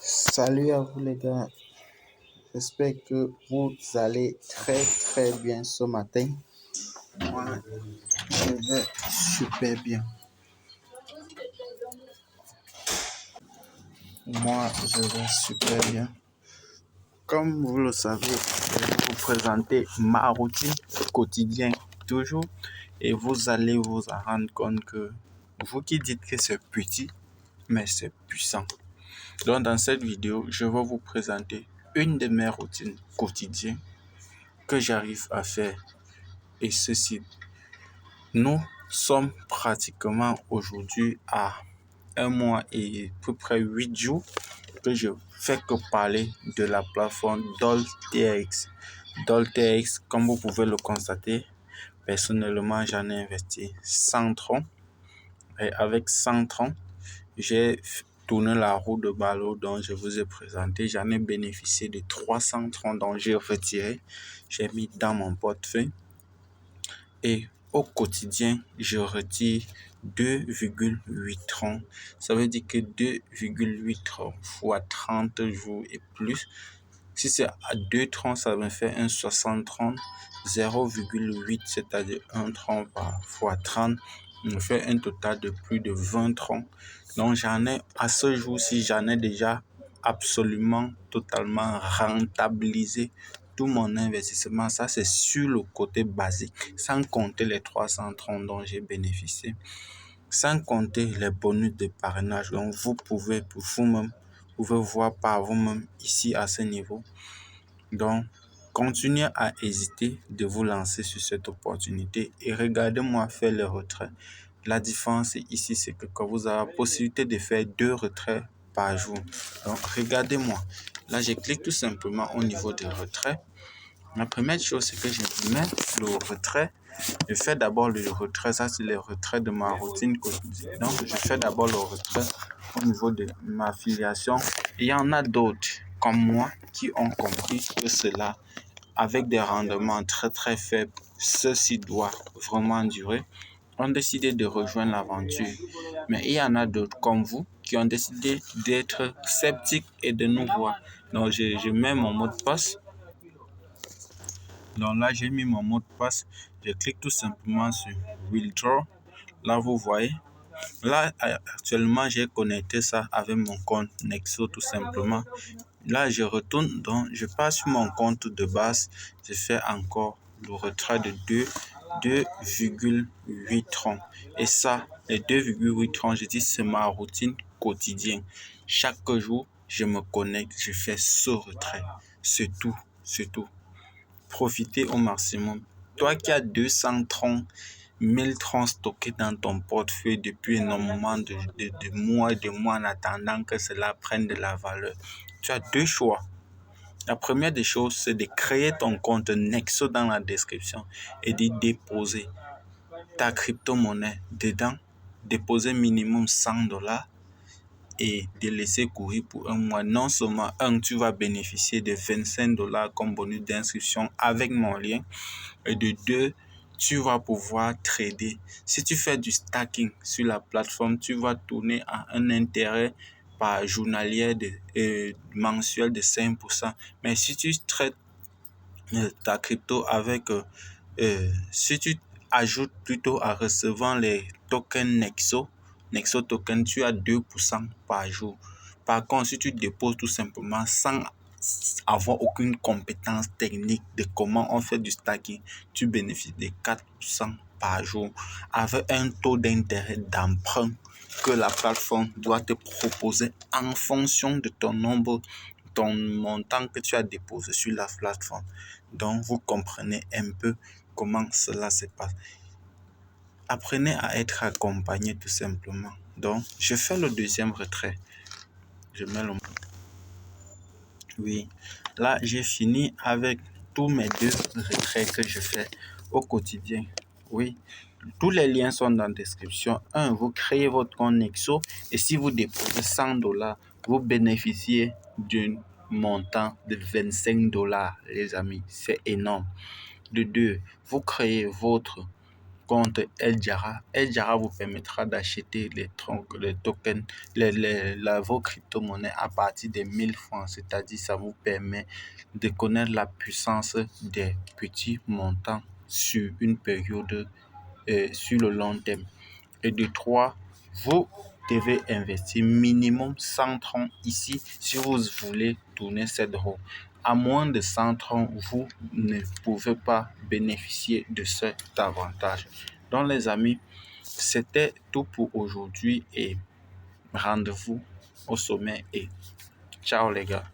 Salut à vous les gars, j'espère que vous allez très bien ce matin. Moi, je vais super bien. Moi, je vais super bien. Comme vous le savez, je vais vous présenter ma routine quotidienne toujours et vous allez vous en rendre compte que vous qui dites que c'est petit, mais c'est puissant. Donc dans cette vidéo, je vais vous présenter une de mes routines quotidiennes que j'arrive à faire. Et ceci, nous sommes pratiquement aujourd'hui à un mois et à peu près 8 jours que je fais que parler de la plateforme DolTX. DolTX, comme vous pouvez le constater, personnellement, j'en ai investi 100 troncs. Et avec 100 troncs, j'ai tourné la roue de ballot dont je vous ai présenté. J'en ai bénéficié de 300 troncs dont j'ai retiré. J'ai mis dans mon portefeuille. Et au quotidien, je retire 2,8 troncs. Ça veut dire que 2,8 troncs fois 30 jours et plus. Si c'est à 2 troncs, ça me fait un 60 troncs. 0,8, c'est-à-dire 1 tronc par fois 30, me fait un total de plus de 20 troncs. Donc j'en ai, à ce jour-ci, j'en ai déjà absolument totalement rentabilisé tout mon investissement. Ça, c'est sur le côté basique, sans compter les 300 troncs dont j'ai bénéficié, sans compter les bonus de parrainage. Donc, vous pouvez pour vous-même, vous pouvez voir par vous-même ici à ce niveau. Donc, continuez à hésiter de vous lancer sur cette opportunité et regardez-moi faire les retraits. La différence ici, c'est que quand vous avez la possibilité de faire 2 retraits par jour. Donc, regardez-moi. Là, je clique tout simplement au niveau des retraits. La première chose, c'est que je mets le retrait. Je fais d'abord le retrait. Ça, c'est le retrait de ma routine quotidienne. Donc, je fais d'abord le retrait au niveau de ma filiation. Il y en a d'autres comme moi qui ont compris que cela, avec des rendements très faibles, ceci doit vraiment durer, ont décidé de rejoindre l'aventure. Mais il y en a d'autres comme vous qui ont décidé d'être sceptiques et de nous voir. Donc, je mets mon mot de passe. Donc là, j'ai mis mon mot de passe. Je clique tout simplement sur Withdraw. Là, vous voyez. Là, actuellement, j'ai connecté ça avec mon compte Nexo tout simplement. Là, je retourne, donc je passe sur mon compte de base. Je fais encore le retrait de 2,8 troncs. Et ça, les 2,8 troncs, je dis, c'est ma routine quotidienne. Chaque jour, je me connecte, je fais ce retrait. C'est tout, c'est tout. Profitez au maximum. Toi qui as 200 troncs, 1000 troncs stockés dans ton portefeuille depuis énormément de mois et de mois en attendant que cela prenne de la valeur, tu as deux choix. La première des choses, c'est de créer ton compte Nexo dans la description et d'y déposer ta crypto-monnaie dedans. Déposer minimum $100 et de laisser courir pour un mois. Non seulement, tu vas bénéficier de $25 comme bonus d'inscription avec mon lien. Et de 2, tu vas pouvoir trader. Si tu fais du stacking sur la plateforme, tu vas tourner à un intérêt par journalier mensuel de 5%. Mais si tu traites ta crypto avec, si tu ajoutes plutôt à recevant les tokens Nexo token, tu as 2% par jour. Par contre, si tu déposes tout simplement sans avoir aucune compétence technique de comment on fait du stacking, tu bénéficies de 4% par jour avec un taux d'intérêt d'emprunt que la plateforme doit te proposer en fonction de ton montant que tu as déposé sur la plateforme. Donc, vous comprenez un peu comment cela se passe. Apprenez à être accompagné tout simplement. Donc, je fais le deuxième retrait. Je mets le... Oui, là, j'ai fini avec tous mes 2 retraits que je fais au quotidien. Oui, tous les liens sont dans la description. Vous créez votre compte Nexo et si vous déposez $100, vous bénéficiez d'un montant de $25, les amis. C'est énorme. De 2, vous créez votre compte El Jara. El Jara vous permettra d'acheter les tokens, vos crypto-monnaies à partir de 1000 francs. C'est-à-dire, ça vous permet de connaître la puissance des petits montants sur une période, sur le long terme. Et de 3, vous devez investir minimum 100 troncs ici si vous voulez tourner cette roue. À moins de 100 troncs, vous ne pouvez pas bénéficier de cet avantage. Donc les amis, c'était tout pour aujourd'hui et rendez-vous au sommet et ciao les gars.